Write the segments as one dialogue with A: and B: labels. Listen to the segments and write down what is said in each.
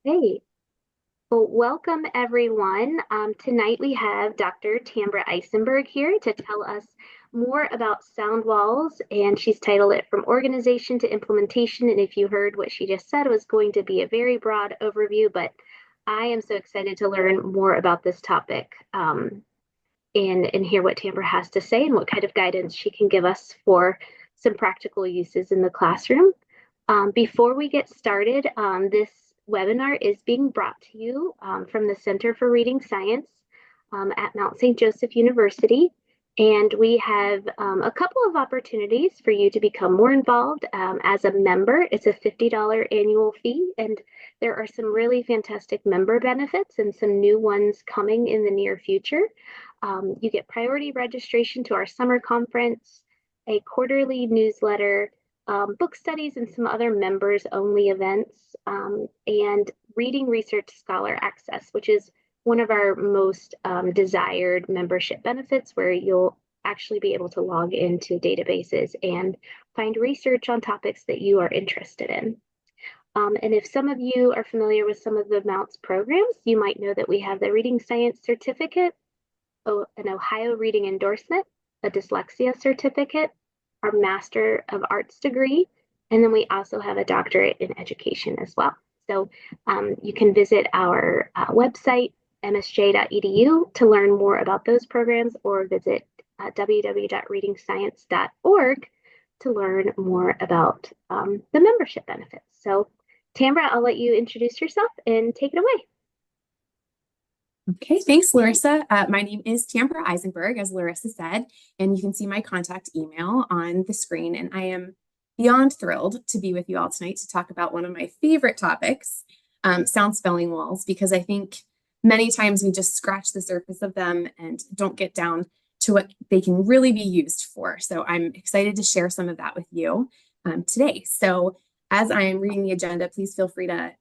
A: Hey, well, welcome everyone. Tonight we have Dr. Tambra Isenberg here to tell us more about sound walls, and she's titled it From Organization to Implementation. And if you heard what she just said, it was going to be a very broad overview, but I am so excited to learn more about this topic and hear what Tambra has to say and what kind of guidance she can give us for some practical uses in the classroom. Before we get started, this webinar is being brought to you from the Center for Reading Science at Mount St. Joseph University. And we have a couple of opportunities for you to become more involved as a member. It's a $50 annual fee, and there are some really fantastic member benefits and some new ones coming in the near future. You get priority registration to our summer conference, a quarterly newsletter, book studies, and some other members only events, and reading research scholar access, which is one of our most desired membership benefits, where you'll actually be able to log into databases and find research on topics that you are interested in. And if some of you are familiar with some of the Mounts programs, you might know that we have the Reading Science Certificate, an Ohio Reading Endorsement, a Dyslexia Certificate, our Master of Arts degree, and then we also have a doctorate in education as well. So you can visit our website, msj.edu, to learn more about those programs, or visit www.readingscience.org to learn more about the membership benefits. So Tambra, I'll let you introduce yourself and take it away.
B: Okay, thanks, Larissa. My name is Tambra Isenberg, as Larissa said, and you can see my contact email on the screen. And I am beyond thrilled to be with you all tonight to talk about one of my favorite topics, sound spelling walls, because I think many times we just scratch the surface of them and don't get down to what they can really be used for. So I'm excited to share some of that with you today. So as I am reading the agenda, please feel free to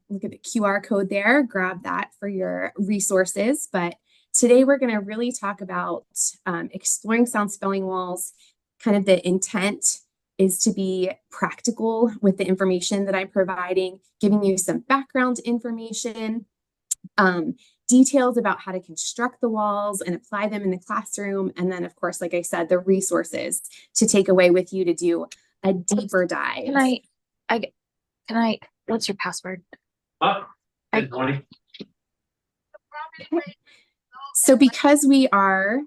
B: look at the QR code there, grab that for your resources. But today we're going to really talk about exploring sound spelling walls. Kind of the intent is to be practical with the information that I'm providing, giving you some background information, details about how to construct the walls and apply them in the classroom. And then, of course, like I said, the resources to take away with you to do a deeper dive.
C: What's your password?
B: Good morning. So because we are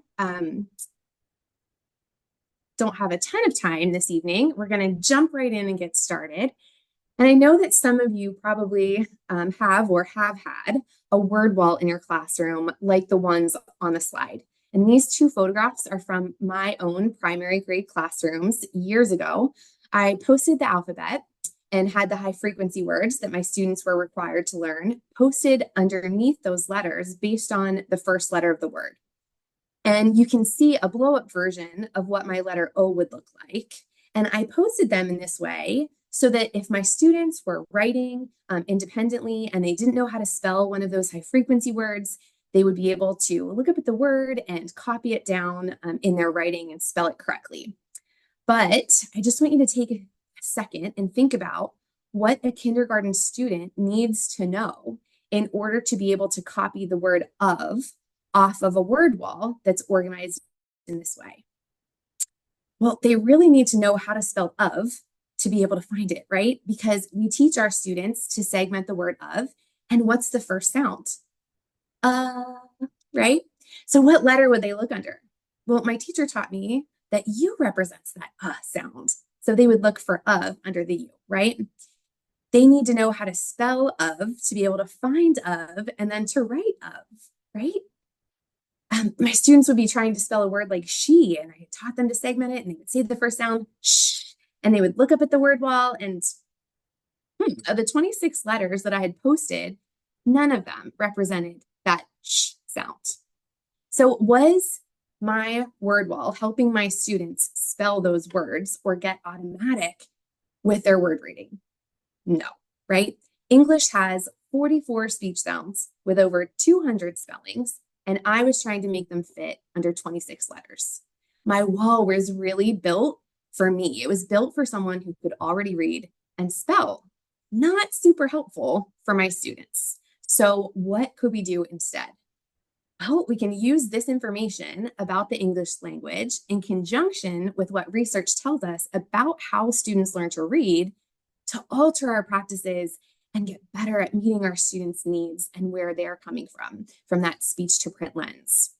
B: don't have a ton of time this evening, we're going to jump right in and get started. And I know that some of you probably have or have had a word wall in your classroom, like the ones on the slide. And these two photographs are from my own primary grade classrooms years ago. I posted the alphabet and had the high frequency words that my students were required to learn posted underneath those letters based on the first letter of the word. And you can see a blow up version of what my letter O would look like. And I posted them in this way so that if my students were writing independently and they didn't know how to spell one of those high frequency words, they would be able to look up at the word and copy it down in their writing and spell it correctly. But I just want you to take a second and think about what a kindergarten student needs to know in order to be able to copy the word of off of a word wall that's organized in this way. Well, they really need to know how to spell of to be able to find it, right? Because we teach our students to segment the word of, and what's the first sound? Right? So what letter would they look under? Well, my teacher taught me that U represents that sound. So they would look for of under the U, right? They need to know how to spell of to be able to find of and then to write of, right? My students would be trying to spell a word like she, and I taught them to segment it, and they would say the first sound, shh, and they would look up at the word wall, and of the 26 letters that I had posted, none of them represented that sh sound. So was my word wall helping my students spell those words or get automatic with their word reading? No, right? English has 44 speech sounds with over 200 spellings, and I was trying to make them fit under 26 letters. My wall was really built for me. It was built for someone who could already read and spell not super helpful for my students. So what could we do instead? Well, we can use this information about the English language in conjunction with what research tells us about how students learn to read to alter our practices and get better at meeting our students' needs and where they're coming from that speech to print lens.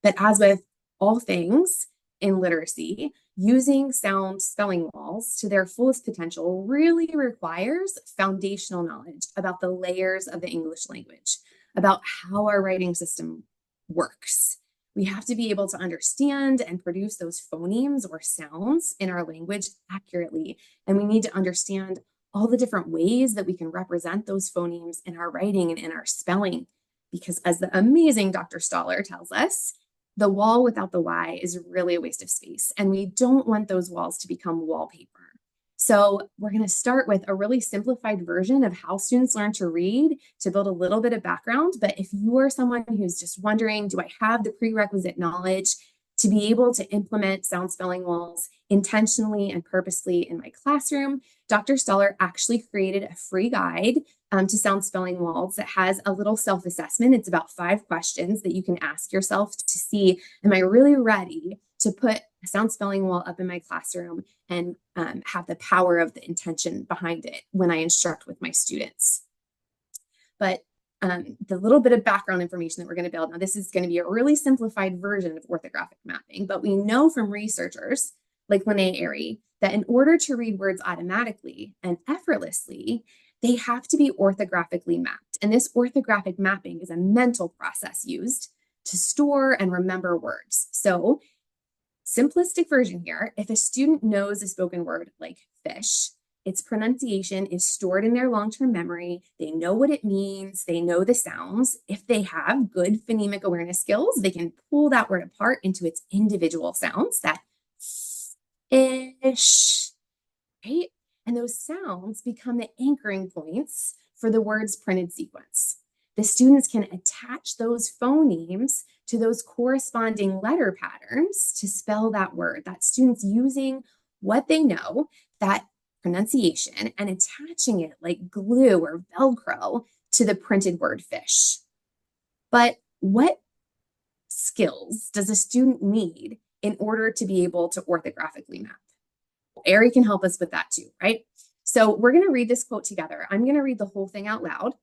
B: But as with all things in literacy, using sound spelling walls to their fullest potential really requires foundational knowledge about the layers of the English language, about how our writing system works. We have to be able to understand and produce those phonemes or sounds in our language accurately. And we need to understand all the different ways that we can represent those phonemes in our writing and in our spelling. Because as the amazing Dr. Stoller tells us, the wall without the Y is really a waste of space. And we don't want those walls to become wallpaper. So we're going to start with a really simplified version of how students learn to read to build a little bit of background. But if you are someone who's just wondering, do I have the prerequisite knowledge to be able to implement sound spelling walls intentionally and purposely in my classroom? Dr. Stoller actually created a free guide to sound spelling walls that has a little self-assessment. It's about 5 questions that you can ask yourself to see, am I really ready to put a sound spelling wall up in my classroom and have the power of the intention behind it when I instruct with my students. But the little bit of background information that we're going to build, now this is going to be a really simplified version of orthographic mapping, but we know from researchers like Lene Airy that in order to read words automatically and effortlessly, they have to be orthographically mapped. And this orthographic mapping is a mental process used to store and remember words. So simplistic version here, if a student knows a spoken word like fish, its pronunciation is stored in their long-term memory. They know what it means. They know the sounds. If they have good phonemic awareness skills, they can pull that word apart into its individual sounds, that ish, right? And those sounds become the anchoring points for the word's printed sequence. The students can attach those phonemes to those corresponding letter patterns to spell that word. That students using what they know, that pronunciation, and attaching it like glue or Velcro to the printed word fish. But what skills does a student need in order to be able to orthographically map? Ari can help us with that too, right? So we're going to read this quote together. I'm going to read the whole thing out loud,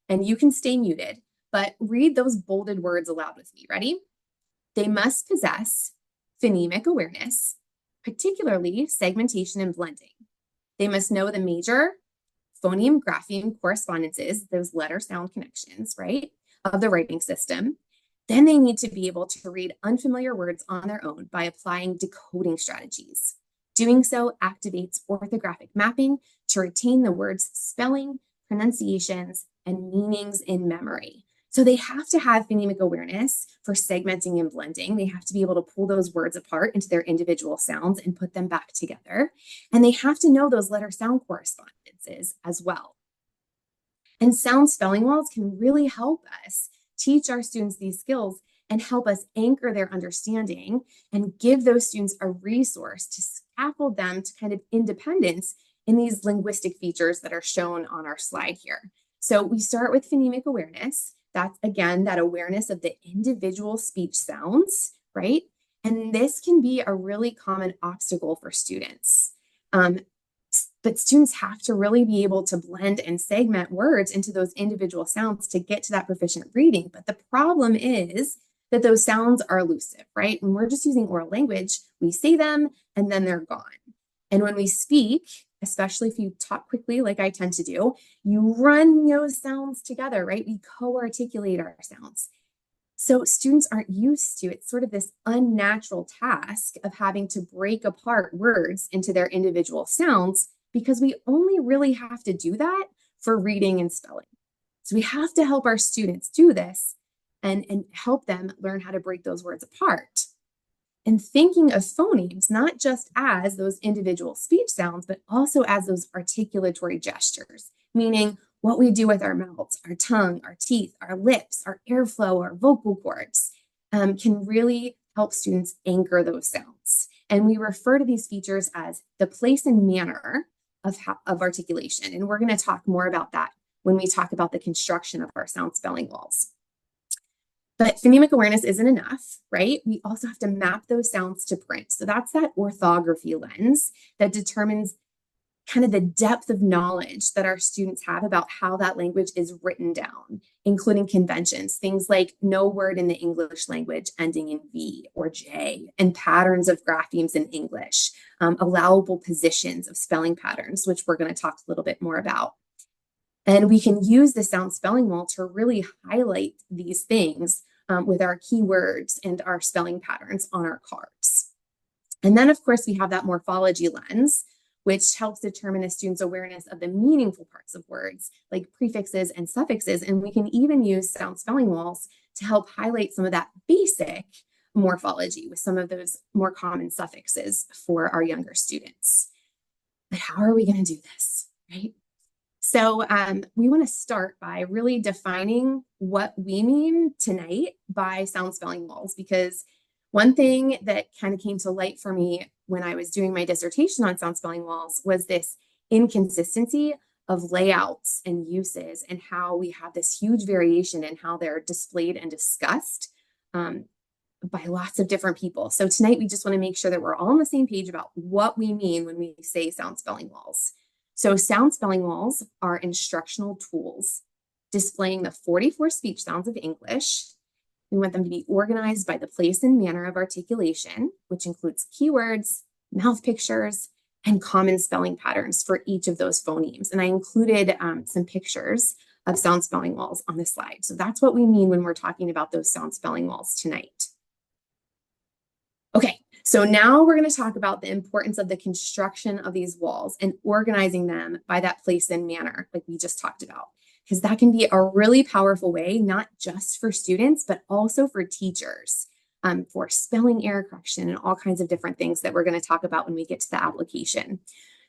B: and you can stay muted, but read those bolded words aloud with me. Ready? They must possess phonemic awareness, particularly segmentation and blending. They must know the major phoneme grapheme correspondences, those letter sound connections, right, of the writing system. Then they need to be able to read unfamiliar words on their own by applying decoding strategies. Doing so activates orthographic mapping to retain the word's spelling, pronunciations, and meanings in memory. So they have to have phonemic awareness for segmenting and blending. They have to be able to pull those words apart into their individual sounds and put them back together. And they have to know those letter sound correspondences as well. And sound spelling walls can really help us teach our students these skills and help us anchor their understanding and give those students a resource to scaffold them to kind of independence in these linguistic features that are shown on our slide here. So we start with phonemic awareness. That's, again, that awareness of the individual speech sounds, right? And this can be a really common obstacle for students. But students have to really be able to blend and segment words into those individual sounds to get to that proficient reading. But the problem is that those sounds are elusive, right? When we're just using oral language, we say them and then they're gone. And when we speak, especially if you talk quickly like I tend to do, you run those sounds together, right? We co-articulate our sounds. So students aren't used to it. It's sort of this unnatural task of having to break apart words into their individual sounds because we only really have to do that for reading and spelling. So we have to help our students do this and help them learn how to break those words apart. And thinking of phonemes, not just as those individual speech sounds, but also as those articulatory gestures, meaning what we do with our mouths, our tongue, our teeth, our lips, our airflow, our vocal cords, can really help students anchor those sounds. And we refer to these features as the place and manner of articulation. And we're going to talk more about that when we talk about the construction of our sound spelling walls. But phonemic awareness isn't enough, right? We also have to map those sounds to print. So that's that orthography lens that determines kind of the depth of knowledge that our students have about how that language is written down, including conventions, things like no word in the English language ending in V or J, and patterns of graphemes in English, allowable positions of spelling patterns, which we're going to talk a little bit more about. And we can use the sound spelling wall to really highlight these things with our keywords and our spelling patterns on our cards. And then, of course, we have that morphology lens, which helps determine a student's awareness of the meaningful parts of words, like prefixes and suffixes. And we can even use sound spelling walls to help highlight some of that basic morphology with some of those more common suffixes for our younger students. But how are we going to do this, right? So we want to start by really defining what we mean tonight by sound spelling walls, because one thing that kind of came to light for me when I was doing my dissertation on sound spelling walls was this inconsistency of layouts and uses, and how we have this huge variation in how they're displayed and discussed by lots of different people. So tonight we just want to make sure that we're all on the same page about what we mean when we say sound spelling walls. So sound spelling walls are instructional tools displaying the 44 speech sounds of English. We want them to be organized by the place and manner of articulation, which includes keywords, mouth pictures, and common spelling patterns for each of those phonemes. And I included some pictures of sound spelling walls on the slide. So that's what we mean when we're talking about those sound spelling walls tonight. Okay, so now we're going to talk about the importance of the construction of these walls and organizing them by that place and manner, like we just talked about, because that can be a really powerful way, not just for students, but also for teachers, for spelling error correction and all kinds of different things that we're going to talk about when we get to the application.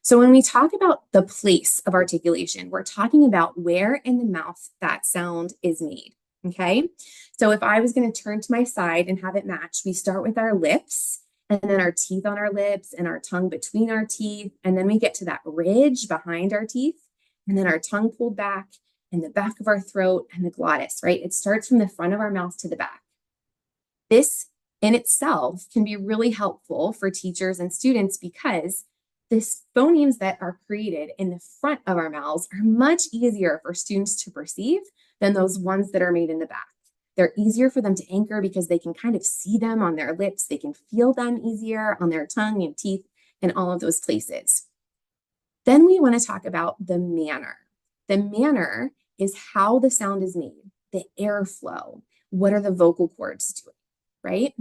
B: So when we talk about the place of articulation, we're talking about where in the mouth that sound is made. Okay, so if I was going to turn to my side and have it match, we start with our lips, and then our teeth on our lips, and our tongue between our teeth, and then we get to that ridge behind our teeth, and then our tongue pulled back, and the back of our throat, and the glottis, right? It starts from the front of our mouth to the back. This in itself can be really helpful for teachers and students, because the phonemes that are created in the front of our mouths are much easier for students to perceive than those ones that are made in the back. They're easier for them to anchor because they can kind of see them on their lips. They can feel them easier on their tongue and teeth and all of those places. Then we want to talk about the manner. The manner is how the sound is made, the airflow. What are the vocal cords doing, right?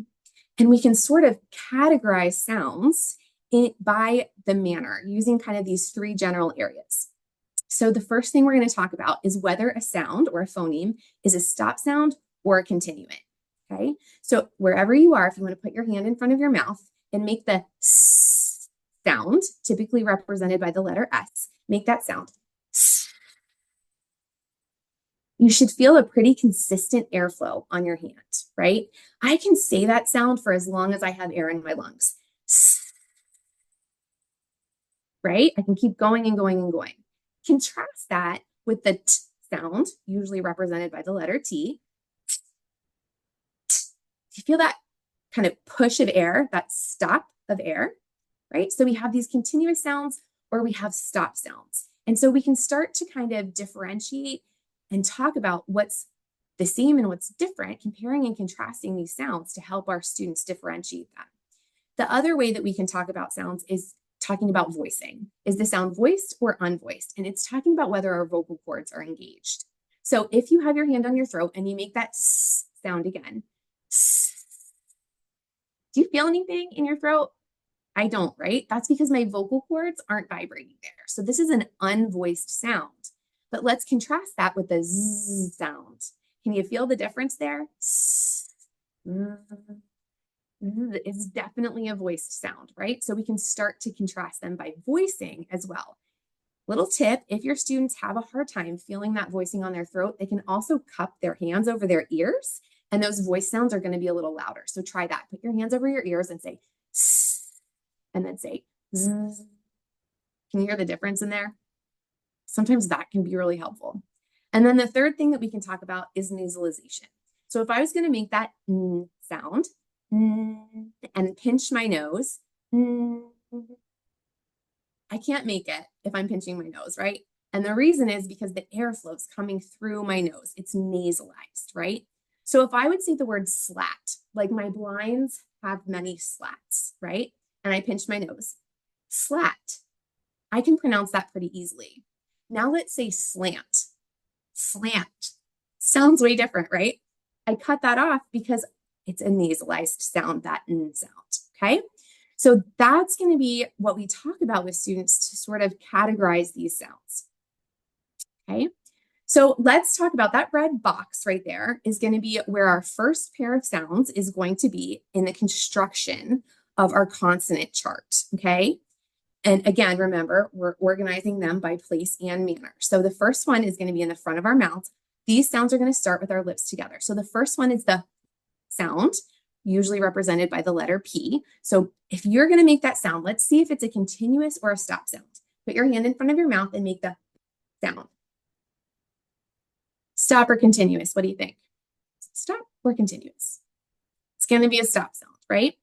B: And we can sort of categorize sounds by the manner using kind of these three general areas. So the first thing we're going to talk about is whether a sound or a phoneme is a stop sound or a continuant. Okay, so wherever you are, if you want to put your hand in front of your mouth and make the S sound, typically represented by the letter S, make that sound. You should feel a pretty consistent airflow on your hand, right? I can say that sound for as long as I have air in my lungs, right? I can keep going and going and going. Contrast that with the T sound, usually represented by the letter T. You feel that kind of push of air, that stop of air, right? So we have these continuous sounds or we have stop sounds. And so we can start to kind of differentiate and talk about what's the same and what's different, comparing and contrasting these sounds to help our students differentiate them. The other way that we can talk about sounds is talking about voicing. Is the sound voiced or unvoiced? And it's talking about whether our vocal cords are engaged. So if you have your hand on your throat and you make that S sound again, do you feel anything in your throat? I don't, right? That's because my vocal cords aren't vibrating there. So this is an unvoiced sound. But let's contrast that with the Z sound. Can you feel the difference there? It's definitely a voiced sound, right? So we can start to contrast them by voicing as well. Little tip, if your students have a hard time feeling that voicing on their throat, they can also cup their hands over their ears, and those voice sounds are going to be a little louder. So try that. Put your hands over your ears and say, and then say, zzz. Can you hear the difference in there? Sometimes that can be really helpful. And then the third thing that we can talk about is nasalization. So if I was going to make that sound and pinch my nose, I can't make it if I'm pinching my nose, right? And the reason is because the airflow's coming through my nose. It's nasalized, right? So if I would say the word slat, like my blinds have many slats, right? And I pinch my nose, slat, I can pronounce that pretty easily. Now let's say slant, slant. Sounds way different, right? I cut that off because it's a nasalized sound, that n sound, okay? So that's going to be what we talk about with students to sort of categorize these sounds, okay? So let's talk about that red box right there is going to be where our first pair of sounds is going to be in the construction of our consonant chart, okay? And again, remember, we're organizing them by place and manner. So the first one is going to be in the front of our mouth. These sounds are going to start with our lips together. So the first one is the sound, usually represented by the letter P. So if you're going to make that sound, let's see if it's a continuous or a stop sound. Put your hand in front of your mouth and make the sound. Stop or continuous? What do you think? Stop or continuous? It's going to be a stop sound, right?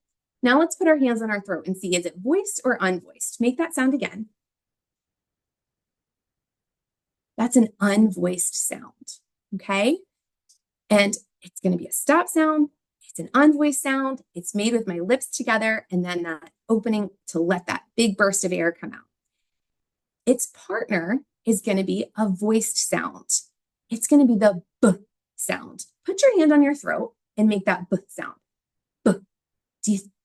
B: Now let's put our hands on our throat and see, is it voiced or unvoiced? Make that sound again. That's an unvoiced sound, okay? And it's going to be a stop sound. It's an unvoiced sound. It's made with my lips together and then that opening to let that big burst of air come out. Its partner is going to be a voiced sound. It's going to be the B sound. Put your hand on your throat and make that B sound. B.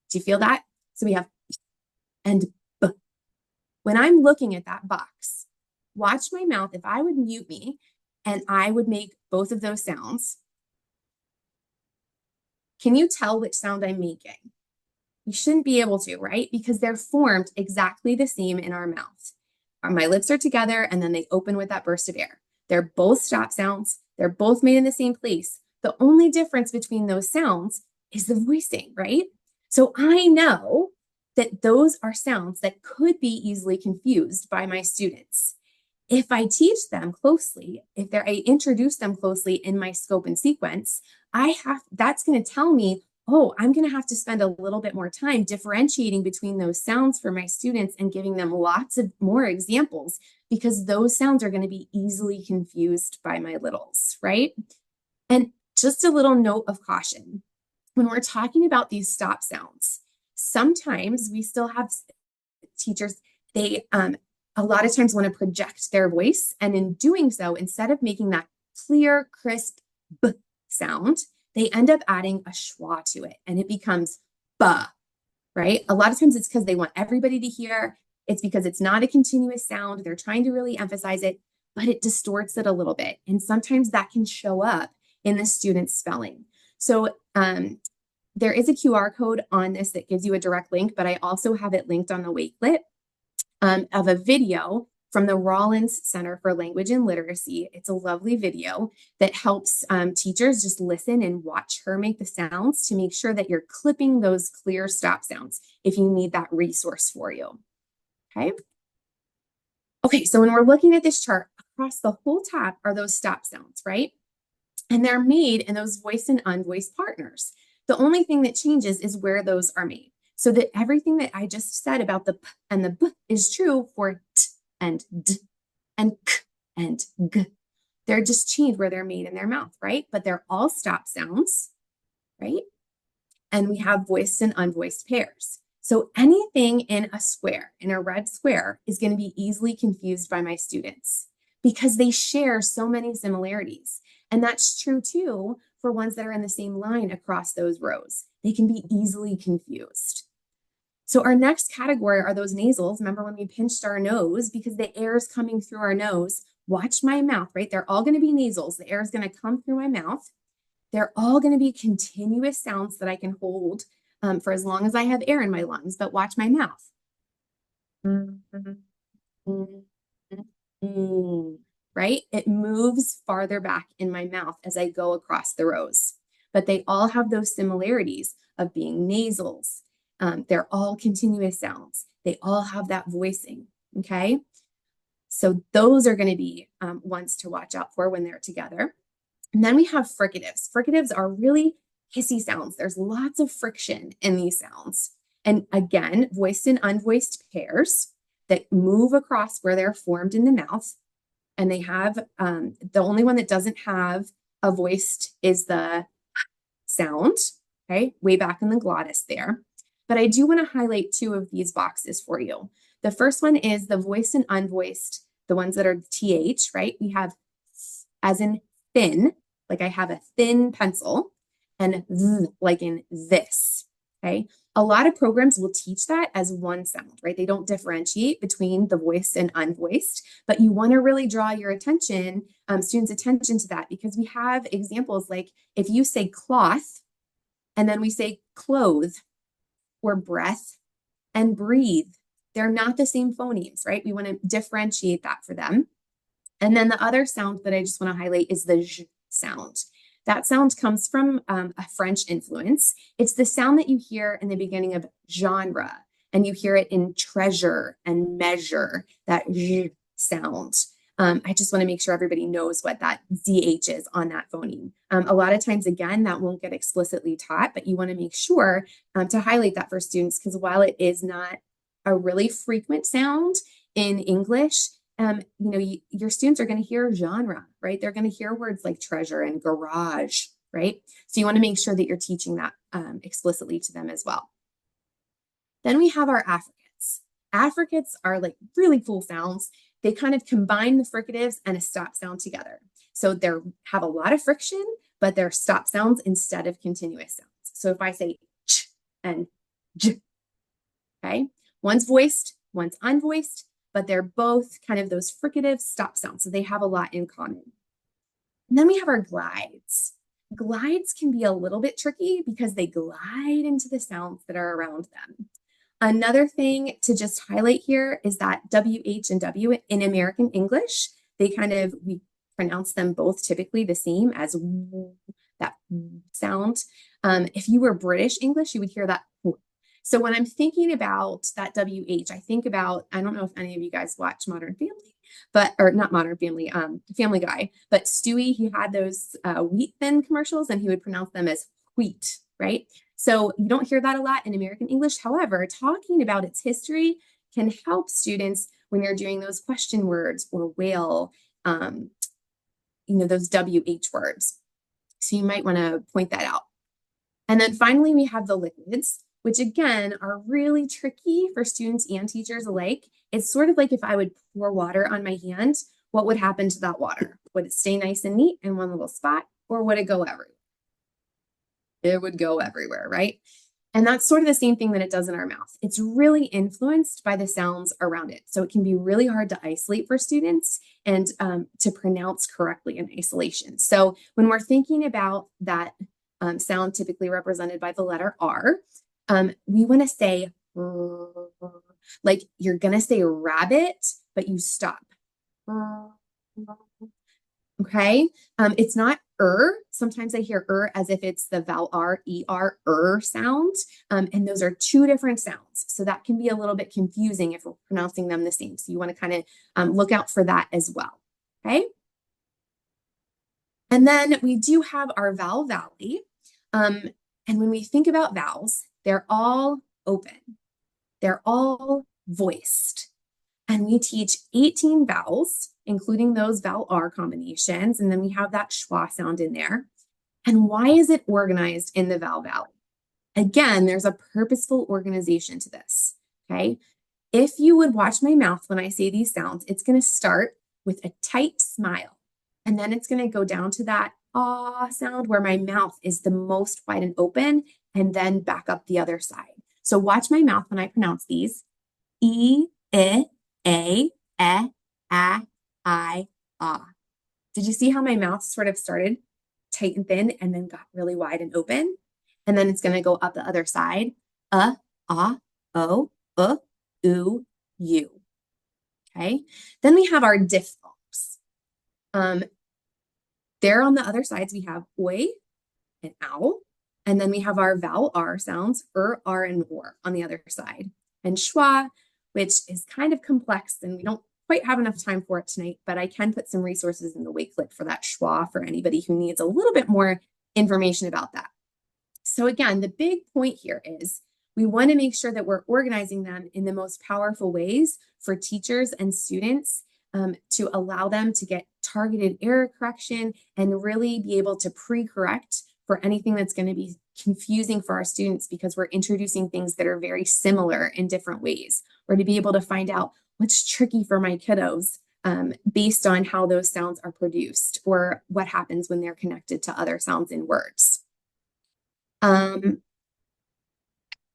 B: Do you feel that? So we have and B. When I'm looking at that box, watch my mouth. If I would mute me and I would make both of those sounds, can you tell which sound I'm making? You shouldn't be able to, right? Because they're formed exactly the same in our mouth. My lips are together and then they open with that burst of air. They're both stop sounds. They're both made in the same place. The only difference between those sounds is the voicing, right? So I know that those are sounds that could be easily confused by my students. If I teach them closely, I introduce them closely in my scope and sequence, that's going to tell me, oh, I'm going to have to spend a little bit more time differentiating between those sounds for my students and giving them lots of more examples because those sounds are going to be easily confused by my littles, right? And just a little note of caution. When we're talking about these stop sounds, sometimes we still have teachers, they a lot of times want to project their voice. And in doing so, instead of making that clear, crisp B sound, they end up adding a schwa to it and it becomes ba, right? A lot of times it's because they want everybody to hear. It's because it's not a continuous sound. They're trying to really emphasize it, but it distorts it a little bit. And sometimes that can show up in the student's spelling. So there is a QR code on this that gives you a direct link, but I also have it linked on the Wakelet of a video from the Rollins Center for Language and Literacy. It's a lovely video that helps teachers just listen and watch her make the sounds to make sure that you're clipping those clear stop sounds if you need that resource for you. Okay. Okay, so when we're looking at this chart, across the whole top are those stop sounds, right? And they're made in those voiced and unvoiced partners. The only thing that changes is where those are made. So that everything that I just said about the p and the b is true for t and d and k and g. They're just changed where they're made in their mouth, right? But they're all stop sounds, right? And we have voiced and unvoiced pairs. So anything in a square, in a red square, is going to be easily confused by my students because they share so many similarities. And that's true too for ones that are in the same line across those rows. They can be easily confused. So our next category are those nasals. Remember when we pinched our nose because the air is coming through our nose. Watch my mouth, right? They're all going to be nasals. The air is going to come through my mouth. They're all going to be continuous sounds that I can hold for as long as I have air in my lungs. But watch my mouth. Right? It moves farther back in my mouth as I go across the rows. But they all have those similarities of being nasals. They're all continuous sounds. They all have that voicing, Okay. So those are going to be ones to watch out for when they're together. And then we have fricatives. Fricatives are really hissy sounds. There's lots of friction in these sounds. And again, voiced and unvoiced pairs that move across where they're formed in the mouth. And they have the only one that doesn't have a voiced is the sound, okay, way back in the glottis there. But I do want to highlight two of these boxes for you. The first one is the voiced and unvoiced, the ones that are TH, right? We have as in thin, like I have a thin pencil, and th, like in this, okay? A lot of programs will teach that as one sound, right? They don't differentiate between the voiced and unvoiced, but you want to really draw your attention, students' attention to that, because we have examples like if you say cloth and then we say clothe or breath and breathe, they're not the same phonemes, right? We want to differentiate that for them. And then the other sound that I just want to highlight is the zh sound. That sound comes from a French influence. It's the sound that you hear in the beginning of genre, and you hear it in treasure and measure, that zh sound. I just want to make sure everybody knows what that ZH is on that phoneme. A lot of times, again, that won't get explicitly taught, but you want to make sure to highlight that for students, because while it is not a really frequent sound in English, your students are going to hear genre, right? They're going to hear words like treasure and garage, right? So you want to make sure that you're teaching that explicitly to them as well. Then we have our affricates. Affricates are like really cool sounds. They kind of combine the fricatives and a stop sound together. So they have a lot of friction, but they're stop sounds instead of continuous sounds. So if I say ch and j, okay, one's voiced, one's unvoiced, but they're both kind of those fricative stop sounds. So they have a lot in common. And then we have our glides. Glides can be a little bit tricky because they glide into the sounds that are around them. Another thing to just highlight here is that WH and W in American English, we pronounce them both typically the same as that sound. If you were British English, you would hear that. So when I'm thinking about that WH, I think about, I don't know if any of you guys watch Modern Family, or not Modern Family, Family Guy, but Stewie, he had those wheat thin commercials and he would pronounce them as wheat, right? So you don't hear that a lot in American English. However, talking about its history can help students when you're doing those question words or whale, those WH words. So you might want to point that out. And then finally, we have the liquids, which again are really tricky for students and teachers alike. It's sort of like if I would pour water on my hand, what would happen to that water? Would it stay nice and neat in one little spot, or would it go everywhere? It would go everywhere, right? And that's sort of the same thing that it does in our mouth. It's really influenced by the sounds around it. So it can be really hard to isolate for students and to pronounce correctly in isolation. So when we're thinking about that sound typically represented by the letter R, we want to say, like you're going to say rabbit, but you stop. Okay. It's not Sometimes I hear as if it's the vowel R sound. And those are two different sounds. So that can be a little bit confusing if we're pronouncing them the same. So you want to kind of look out for that as well. Okay. And then we do have our vowel valley. And when we think about vowels, they're all open. They're all voiced. And we teach 18 vowels, including those vowel R combinations. And then we have that schwa sound in there. And why is it organized in the vowel valley? Again, there's a purposeful organization to this, okay? If you would watch my mouth when I say these sounds, it's going to start with a tight smile. And then it's going to go down to that ah sound where my mouth is the most wide and open, and then back up the other side. So watch my mouth when I pronounce these. E, I, a, e, I, ah. Did you see how my mouth sort of started tight and thin and then got really wide and open? And then it's going to go up the other side. Ah, o, u, u. Okay. Then we have our diphthongs. There on the other sides, we have oi and ow. And then we have our vowel R sounds, R, and or on the other side. And schwa, which is kind of complex and we don't quite have enough time for it tonight, but I can put some resources in the Wakelet for that schwa for anybody who needs a little bit more information about that. So again, the big point here is we want to make sure that we're organizing them in the most powerful ways for teachers and students to allow them to get targeted error correction and really be able to pre-correct for anything that's going to be confusing for our students because we're introducing things that are very similar in different ways, or to be able to find out what's tricky for my kiddos based on how those sounds are produced or what happens when they're connected to other sounds in words.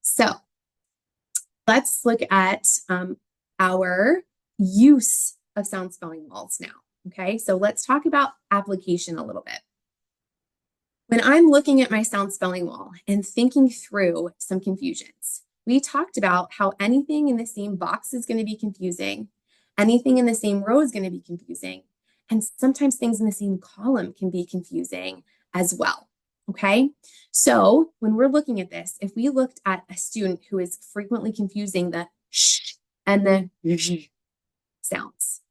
B: So let's look at our use of sound spelling walls now. Okay, so let's talk about application a little bit. When I'm looking at my sound spelling wall and thinking through some confusions, we talked about how anything in the same box is going to be confusing, anything in the same row is going to be confusing, and sometimes things in the same column can be confusing as well. Okay, so when we're looking at this, if we looked at a student who is frequently confusing the sh and the j sounds,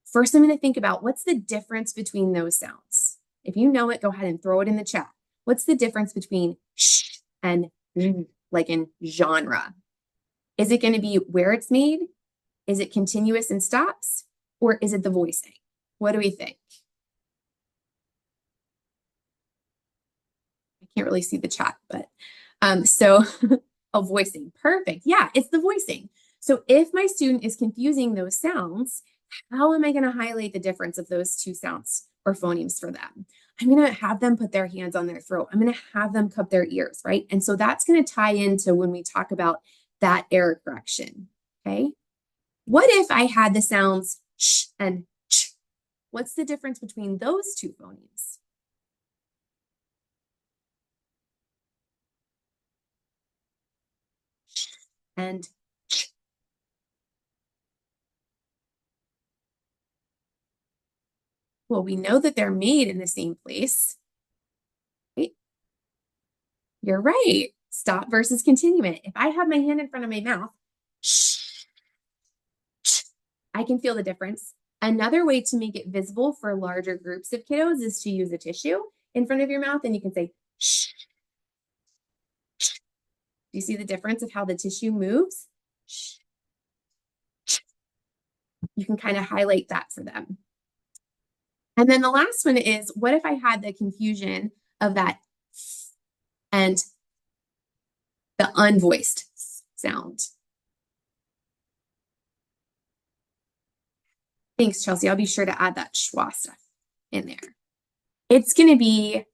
B: first I'm going to think about what's the difference between those sounds. If you know it, go ahead and throw it in the chat. What's the difference between sh and j, like in genre? Is it going to be where it's made? Is it continuous and stops? Or is it the voicing? What do we think? I can't really see the chat, but oh, voicing. Perfect. Yeah, it's the voicing. So if my student is confusing those sounds, how am I going to highlight the difference of those two sounds or phonemes for them? I'm going to have them put their hands on their throat. I'm going to have them cup their ears, right? And so that's going to tie into when we talk about that error correction, okay? What if I had the sounds sh and ch? What's the difference between those two phonemes? Sh and ch. Well, we know that they're made in the same place, right? You're right. Stop versus continuant. If I have my hand in front of my mouth, sh, ch, I can feel the difference. Another way to make it visible for larger groups of kiddos is to use a tissue in front of your mouth, and you can say shh. Sh. Do you see the difference of how the tissue moves? Shh. You can kind of highlight that for them. And then the last one is, what if I had the confusion of that and the unvoiced sound? Thanks, Chelsea. I'll be sure to add that schwa stuff in there. It's going to be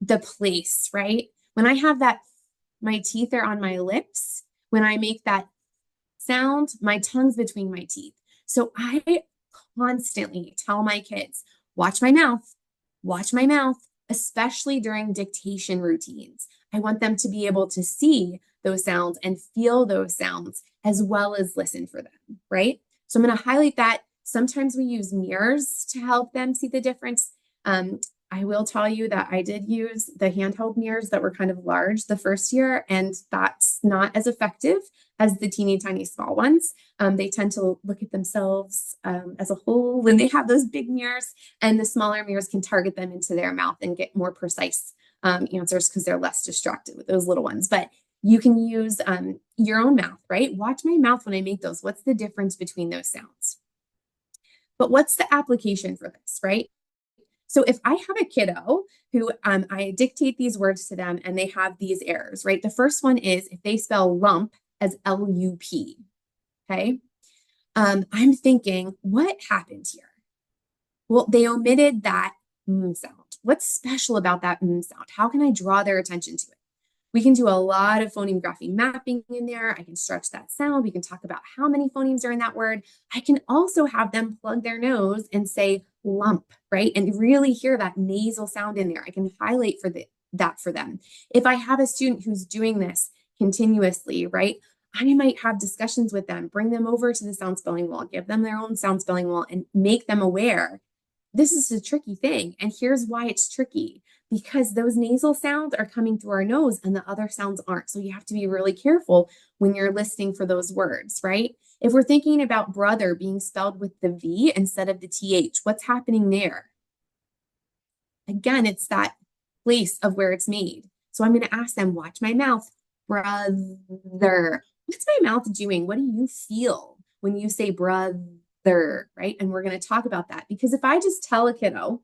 B: the place, right? When I have that, my teeth are on my lips. When I make that sound, my tongue's between my teeth. So I constantly tell my kids, watch my mouth, especially during dictation routines. I want them to be able to see those sounds and feel those sounds as well as listen for them, right? So I'm going to highlight that. Sometimes we use mirrors to help them see the difference. I will tell you that I did use the handheld mirrors that were kind of large the first year, and that's not as effective as the teeny tiny small ones. They tend to look at themselves as a whole when they have those big mirrors, and the smaller mirrors can target them into their mouth and get more precise answers because they're less distracted with those little ones. But you can use your own mouth, right? Watch my mouth when I make those. What's the difference between those sounds? But what's the application for this, right? So if I have a kiddo who I dictate these words to them and they have these errors, right? The first one is if they spell lump as L-U-P, okay? I'm thinking, what happened here? Well, they omitted that sound. What's special about that sound? How can I draw their attention to it? We can do a lot of phoneme grapheme mapping in there. I can stretch that sound. We can talk about how many phonemes are in that word. I can also have them plug their nose and say lump, right? And really hear that nasal sound in there. I can highlight that for them. If I have a student who's doing this continuously, right? I might have discussions with them, bring them over to the sound spelling wall, give them their own sound spelling wall, and make them aware this is a tricky thing. And here's why it's tricky, because those nasal sounds are coming through our nose and the other sounds aren't. So you have to be really careful when you're listening for those words, right? If we're thinking about brother being spelled with the V instead of the TH, what's happening there? Again, it's that place of where it's made. So I'm going to ask them, watch my mouth, brother. What's my mouth doing? What do you feel when you say brother, right? And we're going to talk about that because if I just tell a kiddo,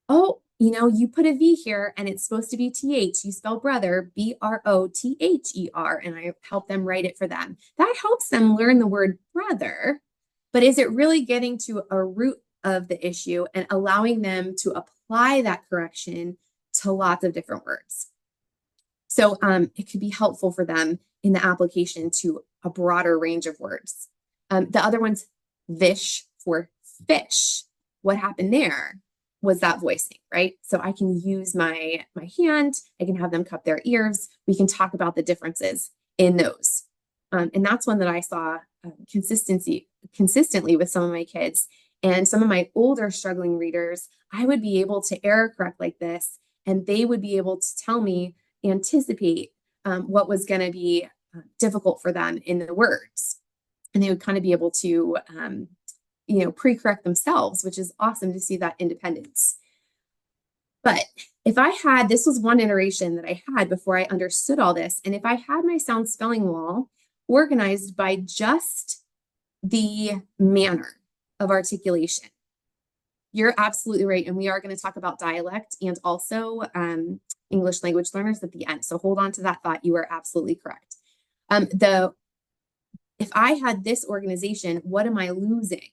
B: oh, you put a V here and it's supposed to be TH, you spell brother, Brother, and I help them write it for them. That helps them learn the word brother, but is it really getting to a root of the issue and allowing them to apply that correction to lots of different words? So it could be helpful for them in the application to a broader range of words. The other one's vish for fish. What happened there was that voicing, right? So I can use my hand, I can have them cup their ears. We can talk about the differences in those. And that's one that I saw consistently with some of my kids. And some of my older struggling readers, I would be able to error correct like this, and they would be able to tell me, anticipate what was going to be difficult for them in the words. And they would kind of be able to, pre-correct themselves, which is awesome to see that independence. But if I had, this was one iteration that I had before I understood all this. And if I had my sound spelling wall organized by just the manner of articulation, you're absolutely right. And we are going to talk about dialect and also English language learners at the end. So hold on to that thought. You are absolutely correct. If I had this organization, what am I losing?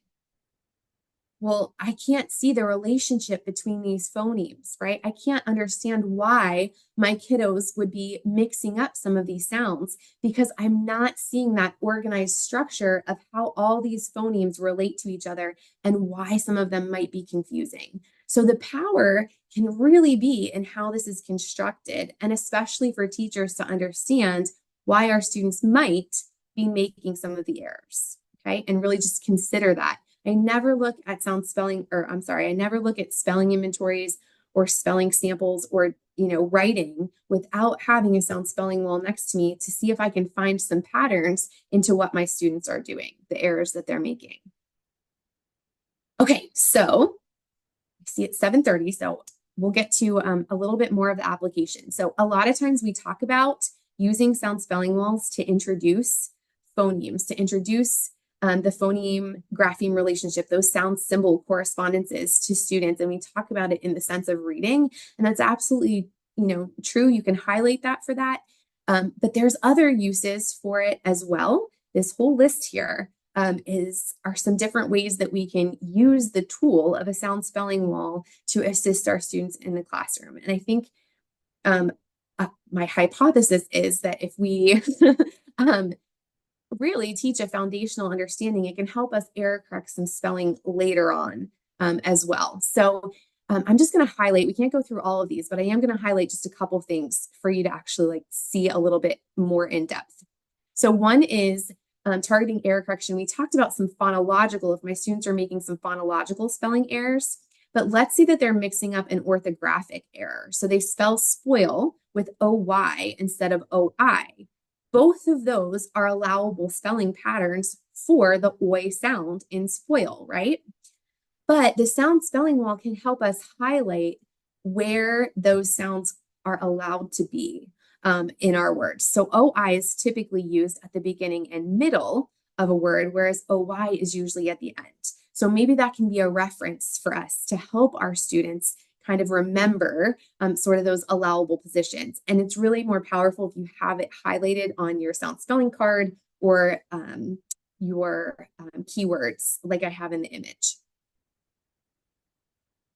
B: Well, I can't see the relationship between these phonemes, right? I can't understand why my kiddos would be mixing up some of these sounds because I'm not seeing that organized structure of how all these phonemes relate to each other and why some of them might be confusing. So the power can really be in how this is constructed, and especially for teachers to understand why our students might be making some of the errors, okay? And really just consider that. I never look at I never look at spelling inventories or spelling samples or, writing without having a sound spelling wall next to me to see if I can find some patterns into what my students are doing, the errors that they're making. Okay, so I see it's 7:30, so we'll get to a little bit more of the application. So a lot of times we talk about using sound spelling walls to introduce phonemes, to introduce the phoneme grapheme relationship, those sound symbol correspondences to students. And we talk about it in the sense of reading. And that's absolutely, true. You can highlight that for that. But there's other uses for it as well. This whole list here are some different ways that we can use the tool of a sound spelling wall to assist our students in the classroom. And I think my hypothesis is that if we really teach a foundational understanding, it can help us error correct some spelling later on as well. So I'm just going to highlight, we can't go through all of these, but I am going to highlight just a couple things for you to actually see a little bit more in depth. So one is targeting error correction. We talked about some phonological, if my students are making some phonological spelling errors, but let's see that they're mixing up an orthographic error. So they spell spoil with OY instead of OI. Both of those are allowable spelling patterns for the oi sound in spoil, right? But the sound spelling wall can help us highlight where those sounds are allowed to be in our words. So OI is typically used at the beginning and middle of a word, whereas OY is usually at the end. So maybe that can be a reference for us to help our students kind of remember sort of those allowable positions. And it's really more powerful if you have it highlighted on your sound spelling card or your keywords like I have in the image.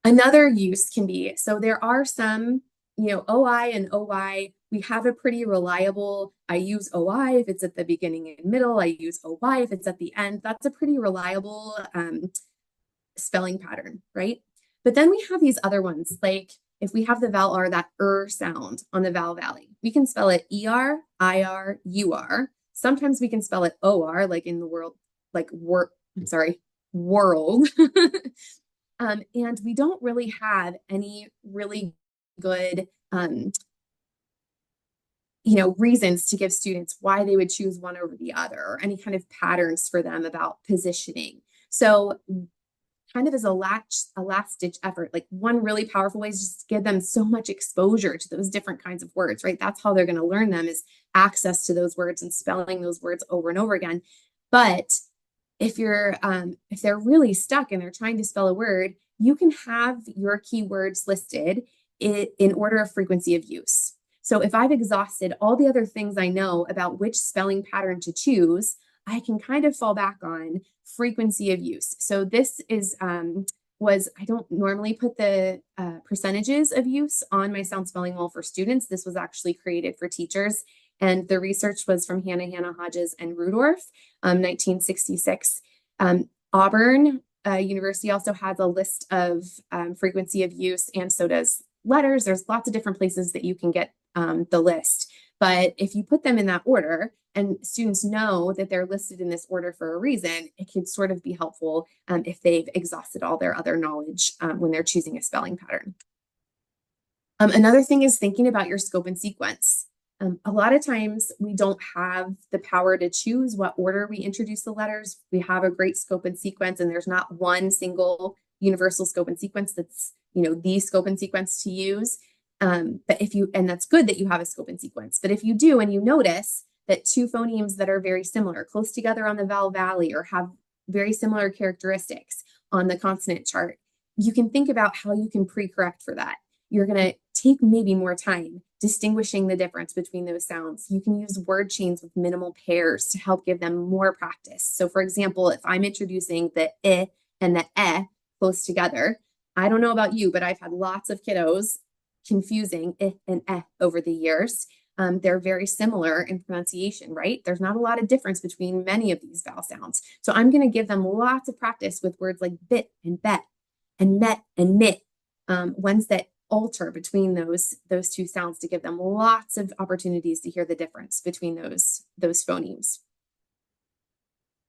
B: Another use can be, so there are some, OI and OY, we have a pretty reliable, I use OI if it's at the beginning and middle, I use OY if it's at the end. That's a pretty reliable spelling pattern, right? But then we have these other ones, like if we have the vowel R, that sound on the vowel valley, we can spell it ER, IR, UR. Sometimes we can spell it OR, like in the world, world. And we don't really have any really good reasons to give students why they would choose one over the other, or any kind of patterns for them about positioning. So kind of as a last ditch effort, like one really powerful way is just give them so much exposure to those different kinds of words, right? That's how they're going to learn them, is access to those words and spelling those words over and over again. But if they're really stuck and they're trying to spell a word, you can have your keywords listed in order of frequency of use. So if I've exhausted all the other things I know about which spelling pattern to choose, I can kind of fall back on frequency of use. So this is I don't normally put the percentages of use on my sound spelling wall for students. This was actually created for teachers. And the research was from Hannah Hodges and Rudorf, 1966. Auburn University also has a list of frequency of use, and so does letters. There's lots of different places that you can get the list. But if you put them in that order and students know that they're listed in this order for a reason, it can sort of be helpful if they've exhausted all their other knowledge when they're choosing a spelling pattern. Another thing is thinking about your scope and sequence. A lot of times we don't have the power to choose what order we introduce the letters. We have a great scope and sequence, and there's not one single universal scope and sequence that's, the scope and sequence to use. And that's good that you have a scope and sequence. But if you do, and you notice that two phonemes that are very similar, close together on the vowel valley, or have very similar characteristics on the consonant chart, you can think about how you can pre-correct for that. You're going to take maybe more time distinguishing the difference between those sounds. You can use word chains with minimal pairs to help give them more practice. So for example, if I'm introducing the I and the close together, I don't know about you, but I've had lots of kiddos confusing I and over the years. They're very similar in pronunciation, right? There's not a lot of difference between many of these vowel sounds. So I'm going to give them lots of practice with words like bit and bet and met and mit, ones that alter between those two sounds, to give them lots of opportunities to hear the difference between those phonemes.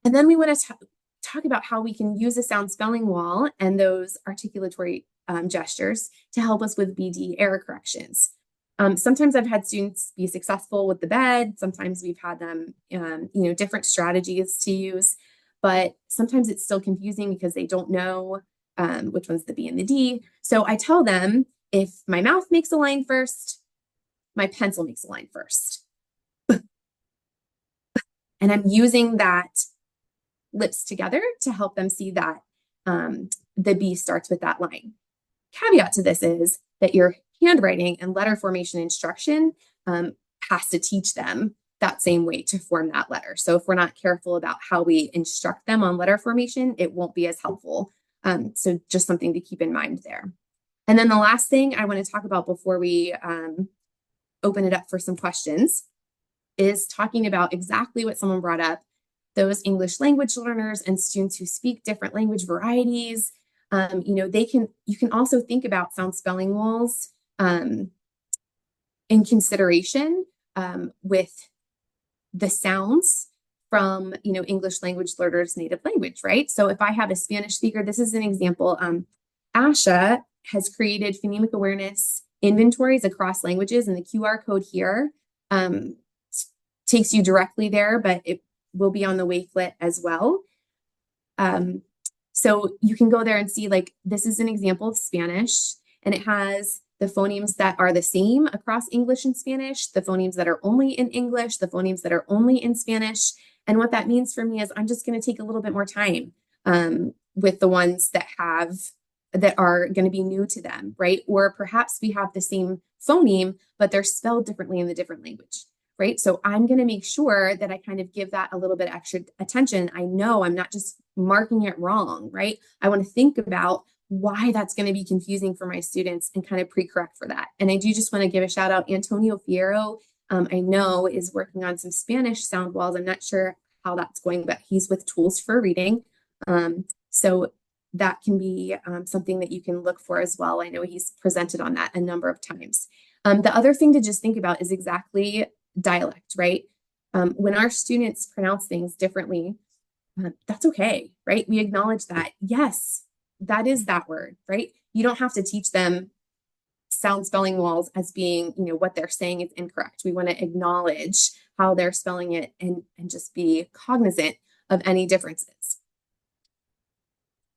B: And then we want to talk about how we can use a sound spelling wall and those articulatory gestures to help us with BD error corrections. Sometimes I've had students be successful with the bed. Sometimes we've had them, different strategies to use, but sometimes it's still confusing because they don't know which one's the B and the D. So I tell them, if my mouth makes a line first, my pencil makes a line first. And I'm using that lips together to help them see that the B starts with that line. Caveat to this is that your handwriting and letter formation instruction has to teach them that same way to form that letter. So if we're not careful about how we instruct them on letter formation, it won't be as helpful. So just something to keep in mind there. And then the last thing I want to talk about before we open it up for some questions is talking about exactly what someone brought up, those English language learners and students who speak different language varieties. You can also think about sound spelling walls in consideration with the sounds from, English language learners' native language, right? So if I have a Spanish speaker, this is an example. Asha has created phonemic awareness inventories across languages, and the QR code here takes you directly there, but it will be on the Wakelet as well. So you can go there and see, like, this is an example of Spanish, and it has the phonemes that are the same across English and Spanish, the phonemes that are only in English, the phonemes that are only in Spanish. And what that means for me is I'm just going to take a little bit more time with the ones that are going to be new to them, right? Or perhaps we have the same phoneme, but they're spelled differently in the different language, right? So I'm going to make sure that I kind of give that a little bit extra attention. I know I'm not just marking it wrong, right? I want to think about why that's going to be confusing for my students and kind of pre-correct for that. And I do just want to give a shout out. Antonio Fierro, I know, is working on some Spanish sound walls. I'm not sure how that's going, but he's with Tools for Reading. So that can be something that you can look for as well. I know he's presented on that a number of times. The other thing to just think about is exactly dialect, right? When our students pronounce things differently, that's okay, right? We acknowledge that. Yes, that is that word, right? You don't have to teach them sound spelling walls as being, what they're saying is incorrect. We want to acknowledge how they're spelling it and just be cognizant of any differences.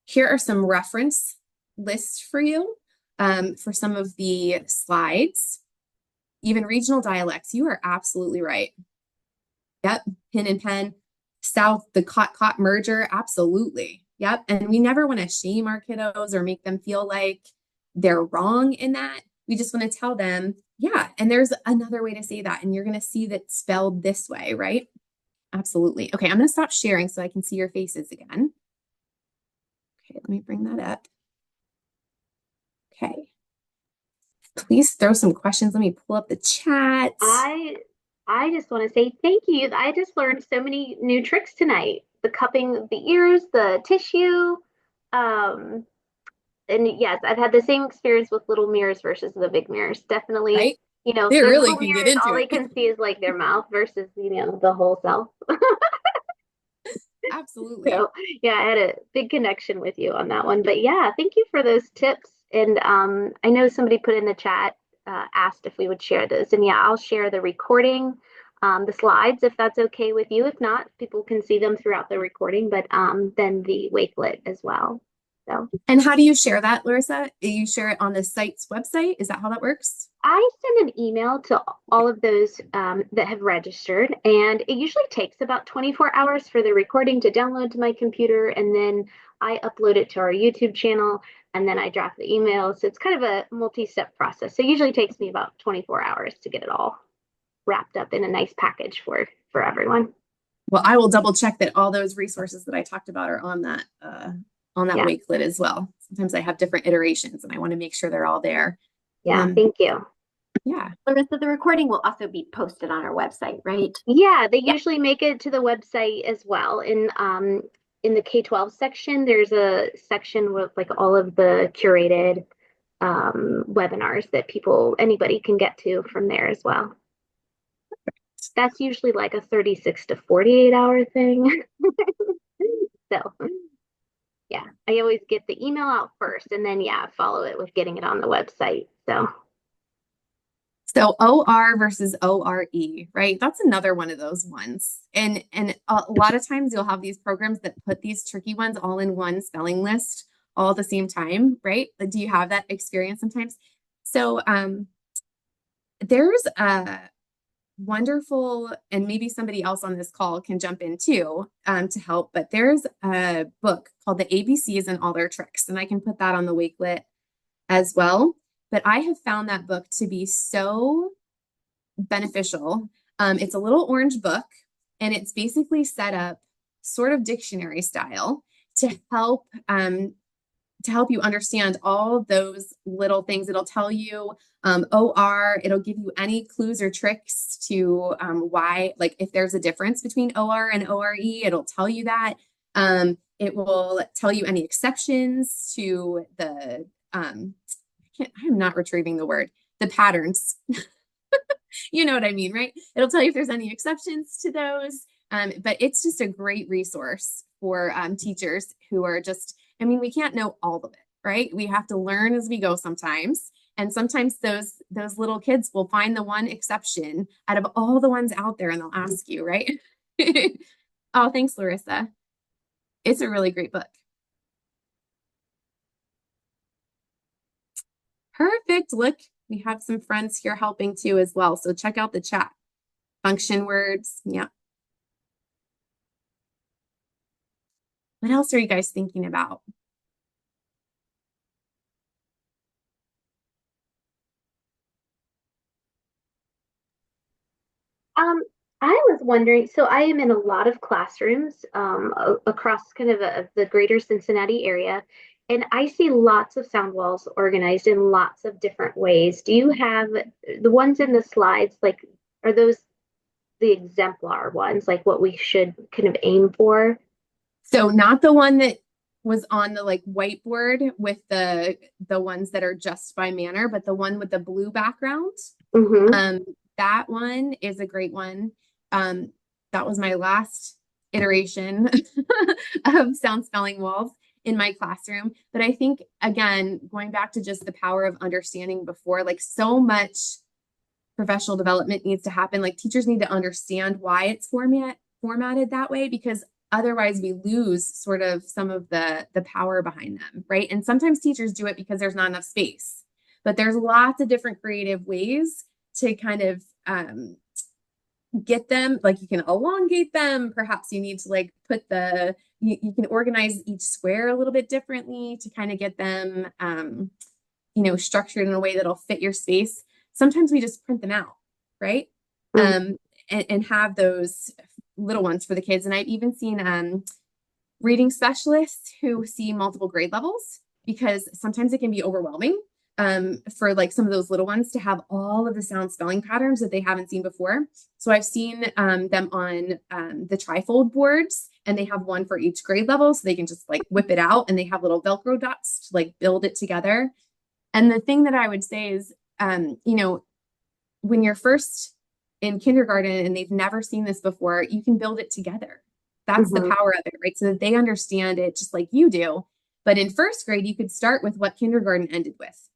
B: Here are some reference lists for you for some of the slides. Even regional dialects, you are absolutely right. Yep, pin and pen. South, the cot merger, absolutely. Yep. And we never want to shame our kiddos or make them feel like they're wrong in that. We just want to tell them, yeah, and there's another way to say that. And you're going to see that spelled this way, right? Absolutely. Okay, I'm going to stop sharing so I can see your faces again. Okay, let me bring that up. Okay. Please throw some questions. Let me pull up the chat.
A: I just want to say thank you. I just learned so many new tricks tonight. The cupping of the ears, the tissue. Um, and yes, I've had the same experience with little mirrors versus the big mirrors. Definitely,
B: Right? They
A: the
B: really
A: little
B: can get
A: mirrors,
B: into
A: all they
B: it.
A: can see is like their mouth versus, the whole self.
B: Absolutely.
A: So yeah, I had a big connection with you on that one. But yeah, thank you for those tips. And I know somebody put in the chat, asked if we would share those. And yeah, I'll share the recording, the slides if that's okay with you. If not, people can see them throughout the recording, but then the Wakelet as well. So
B: And how do you share that, Larissa? You share it on the site's website? Is that how that works?
A: I send an email to all of those that have registered, and it usually takes about 24 hours for the recording to download to my computer, and then I upload it to our YouTube channel, and then I draft the email. So it's kind of a multi-step process. So it usually takes me about 24 hours to get it all wrapped up in a nice package for everyone.
B: Well, I will double check that all those resources that I talked about are on that
A: Yeah,
B: Wakelet as well. Sometimes I have different iterations and I want to make sure they're all there.
A: yeah.
B: Um,
A: Thank you.
B: yeah.
C: Larissa, the recording will also be posted on our website, right?
A: Yeah, they
C: Yeah.
A: usually make it to the website as well. In the K-12 section, there's a section with like all of the curated webinars that anybody can get to from there as well. That's usually like a 36 to 48 hour thing. So, yeah, I always get the email out first and then, yeah, follow it with getting it on the website. So,
B: So OR versus ORE, right? That's another one of those ones. And a lot of times you'll have these programs that put these tricky ones all in one spelling list all at the same time, right? Do you have that experience sometimes? So there's a wonderful, and maybe somebody else on this call can jump in too to help, but there's a book called The ABCs and All Their Tricks, and I can put that on the Wakelet as well. But I have found that book to be so beneficial. It's a little orange book, and it's basically set up sort of dictionary style to help you understand all those little things. It'll tell you OR, it'll give you any clues or tricks to why, like if there's a difference between OR and ORE, it'll tell you that. It will tell you any exceptions to I'm not retrieving the word, the patterns. You know what I mean, right? It'll tell you if there's any exceptions to those. But it's just a great resource for teachers who are just, I mean, we can't know all of it, right? We have to learn as we go sometimes. And sometimes those little kids will find the one exception out of all the ones out there and they'll ask you, right? Oh, thanks, Larissa. It's a really great book. Perfect. Look, we have some friends here helping too as well. So check out the chat. Function words. Yeah. What else are you guys thinking about?
A: Um, I was wondering, so I am in a lot of classrooms across kind of the greater Cincinnati area, and I see lots of sound walls organized in lots of different ways. Do you have the ones in the slides, like, are those the exemplar ones, like what we should kind of aim for?
B: So not the one that was on the like whiteboard with the ones that are just by manner, but the one with the blue background.
A: Mm-hmm.
B: Um, that one is a great one. That was my last iteration of sound spelling walls. in my classroom. But I think, again, going back to just the power of understanding before, like so much professional development needs to happen. Like teachers need to understand why it's formatted that way, because otherwise we lose sort of some of the power behind them, right? And sometimes teachers do it because there's not enough space, but there's lots of different creative ways to kind of get them. Like you can elongate them. Perhaps you need to like put you can organize each square a little bit differently to kind of get them structured in a way that'll fit your space. Sometimes we just print them out, right?
A: Mm.
B: And have those little ones for the kids. And I've even seen reading specialists who see multiple grade levels, because sometimes it can be overwhelming for like some of those little ones to have all of the sound spelling patterns that they haven't seen before. So I've seen them on the trifold boards, and they have one for each grade level, so they can just like whip it out, and they have little Velcro dots to like build it together. And the thing that I would say is, when you're first in kindergarten and they've never seen this before, you can build it together. That's the
A: Mhm.
B: power of it, right? So that they understand it just like you do. But in first grade, you could start with what kindergarten ended with.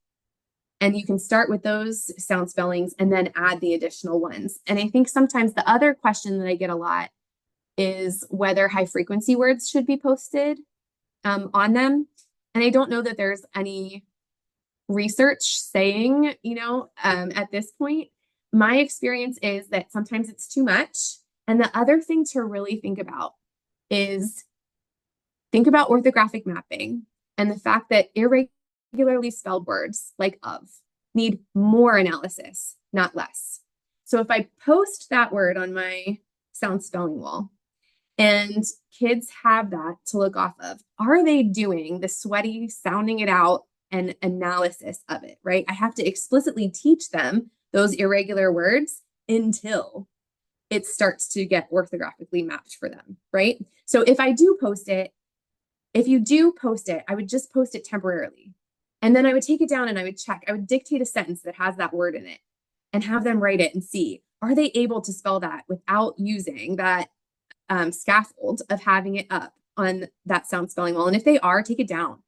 B: And you can start with those sound spellings and then add the additional ones. And I think sometimes the other question that I get a lot is whether high frequency words should be posted on them. And I don't know that there's any research saying, at this point. My experience is that sometimes it's too much. And the other thing to really think about is think about orthographic mapping and the fact that irregularly spelled words like of need more analysis, not less. So if I post that word on my sound spelling wall and kids have that to look off of, are they doing the sweaty sounding it out and analysis of it, right? I have to explicitly teach them those irregular words until it starts to get orthographically mapped for them, right? So if I do post it, if you do post it, I would just post it temporarily. And then I would take it down and I would check. I would dictate a sentence that has that word in it and have them write it and see, are they able to spell that without using that scaffold of having it up on that sound spelling wall? And if they are, take it down.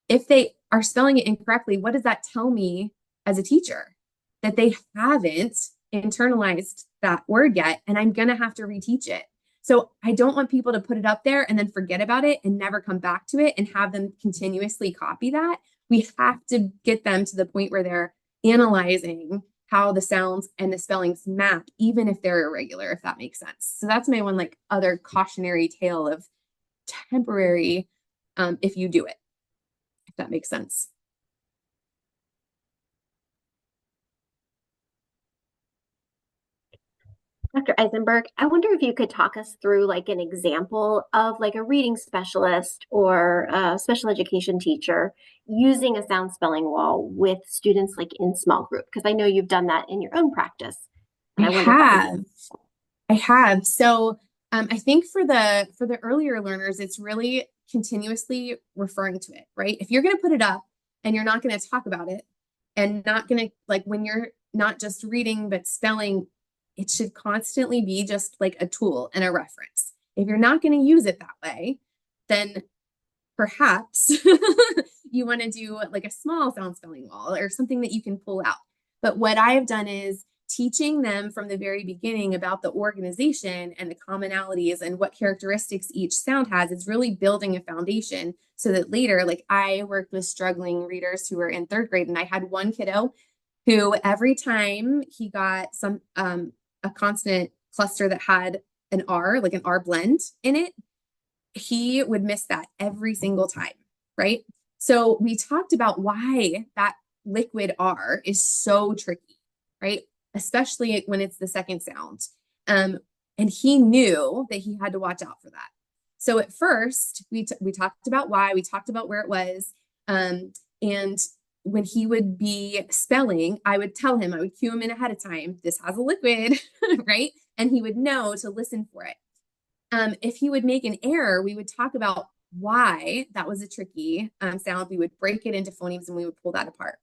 B: If they are spelling it incorrectly, what does that tell me as a teacher? That they haven't internalized that word yet, and I'm going to have to reteach it. So I don't want people to put it up there and then forget about it and never come back to it and have them continuously copy that. We have to get them to the point where they're analyzing how the sounds and the spellings map, even if they're irregular, if that makes sense. So that's my one like other cautionary tale of temporary if you do it, if that makes sense.
C: Dr. Eisenberg, I wonder if you could talk us through like an example of like a reading specialist or a special education teacher using a sound spelling wall with students like in small group, because I know you've done that in your own practice.
B: I
C: And I wonder if that would
B: have. I have. So I think for the earlier learners, it's really continuously referring to it, right? If you're going to put it up and you're not going to talk about it and not going to like when you're not just reading but spelling, it should constantly be just like a tool and a reference. If you're not going to use it that way, then perhaps you want to do like a small sound spelling wall or something that you can pull out. But what I have done is teaching them from the very beginning about the organization and the commonalities and what characteristics each sound has. Is really building a foundation so that later, like I worked with struggling readers who were in third grade, and I had one kiddo who every time he got some a consonant cluster that had an R, like an R blend in it, he would miss that every single time, right? So we talked about why that liquid R is so tricky, right? Especially when it's the second sound. And he knew that he had to watch out for that. So at first, we talked about why, we talked about where it was. And when he would be spelling, I would tell him, I would cue him in ahead of time, this has a liquid, right? And he would know to listen for it. If he would make an error, we would talk about why that was a tricky sound. We would break it into phonemes and we would pull that apart.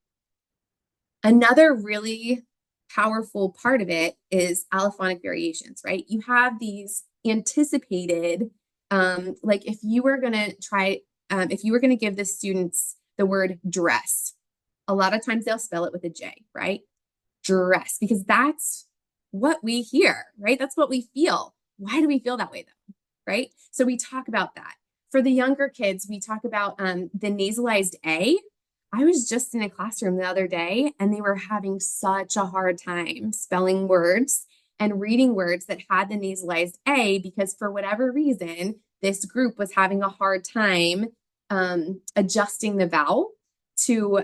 B: Another really powerful part of it is allophonic variations, right? You have these anticipated, like if you were going to try if you were going to give the students the word dress, a lot of times they'll spell it with a J, right? Dress, because that's what we hear, right? That's what we feel. Why do we feel that way though? Right? So we talk about that. For the younger kids, we talk about the nasalized A. I was just in a classroom the other day and they were having such a hard time spelling words and reading words that had the nasalized A because for whatever reason, this group was having a hard time adjusting the vowel to,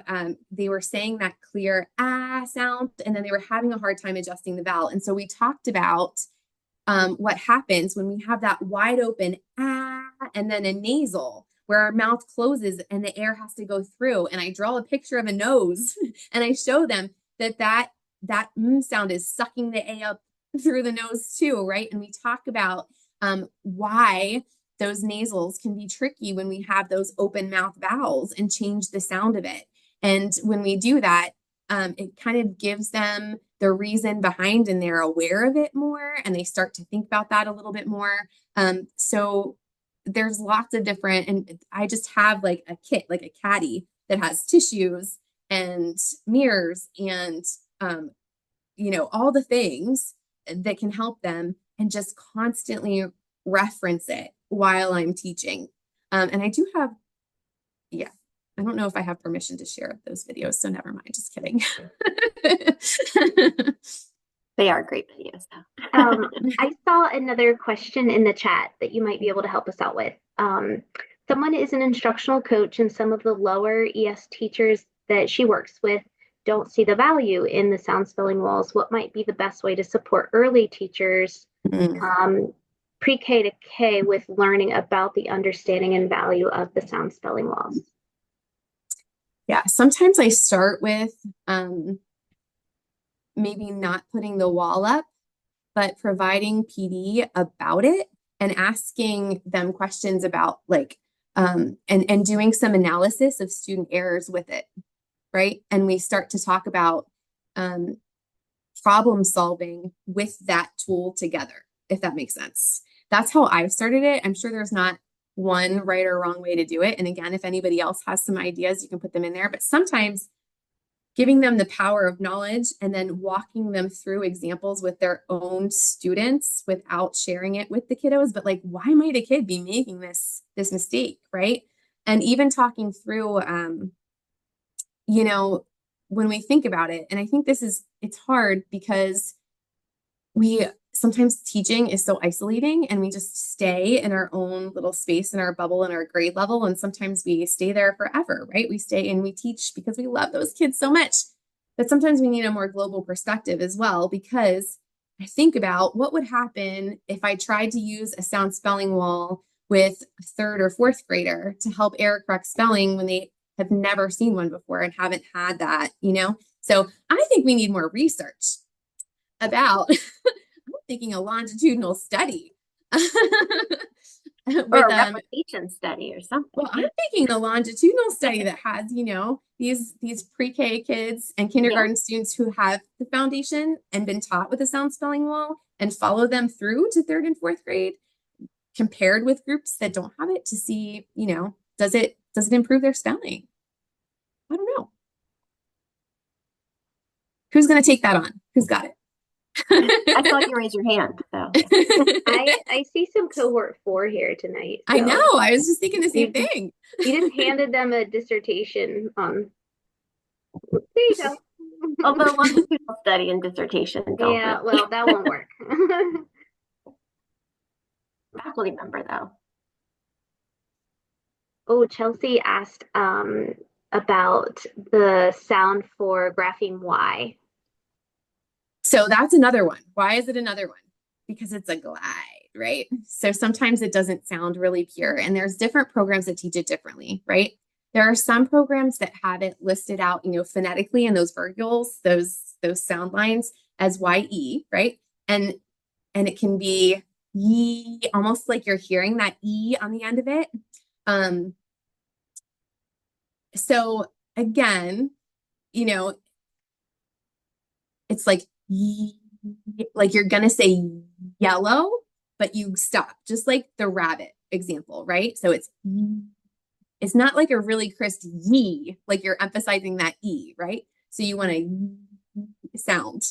B: they were saying that clear ah sound, and then they were having a hard time adjusting the vowel. And so we talked about what happens when we have that wide open ah and then a nasal where our mouth closes and the air has to go through. And I draw a picture of a nose and I show them that sound is sucking the A up through the nose too, right? And we talk about why those nasals can be tricky when we have those open mouth vowels and change the sound of it. And when we do that, it kind of gives them the reason behind and they're aware of it more and they start to think about that a little bit more. So there's lots of different, and I just have like a kit, like a caddy that has tissues and mirrors and, all the things that can help them and just constantly reference it while I'm teaching. And I do have, yeah, I don't know if I have permission to share those videos, so never mind, just kidding.
C: They are great videos, though.
A: I saw another question in the chat that you might be able to help us out with. Someone is an instructional coach, and some of the lower ES teachers that she works with don't see the value in the sound spelling walls. What might be the best way to support early teachers, pre-K to K, with learning about the understanding and value of the sound spelling walls?
B: Yeah, sometimes I start with maybe not putting the wall up, but providing PD about it and asking them questions about and doing some analysis of student errors with it, right? And we start to talk about problem solving with that tool together, if that makes sense. That's how I've started it. I'm sure there's not one right or wrong way to do it. And again, if anybody else has some ideas, you can put them in there. But sometimes giving them the power of knowledge and then walking them through examples with their own students without sharing it with the kiddos, but like, why might a kid be making this mistake, right? And even talking through, when we think about it, and I think it's hard because sometimes teaching is so isolating and we just stay in our own little space in our bubble in our grade level. And sometimes we stay there forever, right? We stay and we teach because we love those kids so much. But sometimes we need a more global perspective as well, because I think about what would happen if I tried to use a sound spelling wall with a third or fourth grader to help error correct spelling when they have never seen one before and haven't had that, So I think we need more research about thinking a longitudinal study with
C: or a replication study or something.
B: Well, I'm thinking a longitudinal study that has, these pre-K kids and kindergarten students who have the foundation and been taught with a sound spelling wall and follow them through to third and fourth grade, compared with groups that don't have it to see, does it improve their spelling? I don't know. Who's going to take that on? Who's got it?
C: I saw you raise your hand. So
A: I see some cohort 4 here tonight.
B: So. I know. I was just thinking the same thing.
A: You just handed them a dissertation. There you go.
C: Although longitudinal study and dissertation.
A: Yeah, well, that won't work.
C: Faculty member, though.
A: Oh, Chelsea asked about the sound for grapheme Y.
B: So that's another one. Why is it another one? Because it's a glide, right? So sometimes it doesn't sound really pure, and there's different programs that teach it differently, right? There are some programs that have it listed out, phonetically in those virgules, those sound lines as YE, right? And it can be ye, almost like you're hearing that E on the end of it. So again, it's like you're gonna say yellow, but you stop, just like the rabbit example, right? So it's It's not like a really crisp ye, like you're emphasizing that E, right? So you want to sound,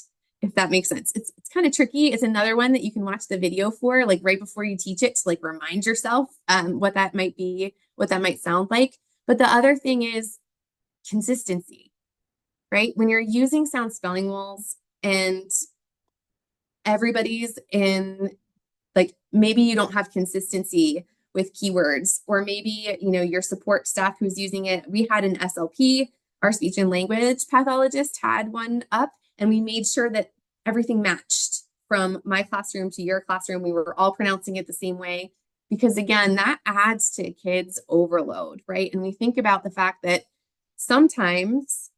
B: if that makes sense. It's kind of tricky. It's another one that you can watch the video for, like right before you teach it to like remind yourself what that might be, what that might sound like. But the other thing is consistency, right? When you're using sound spelling walls and everybody's in, like maybe you don't have consistency with keywords, or maybe your support staff who's using it. We had an SLP, our speech and language pathologist had one up, and we made sure that everything matched from my classroom to your classroom. We were all pronouncing it the same way, because again, that adds to kids overload, right? And we think about the fact that sometimes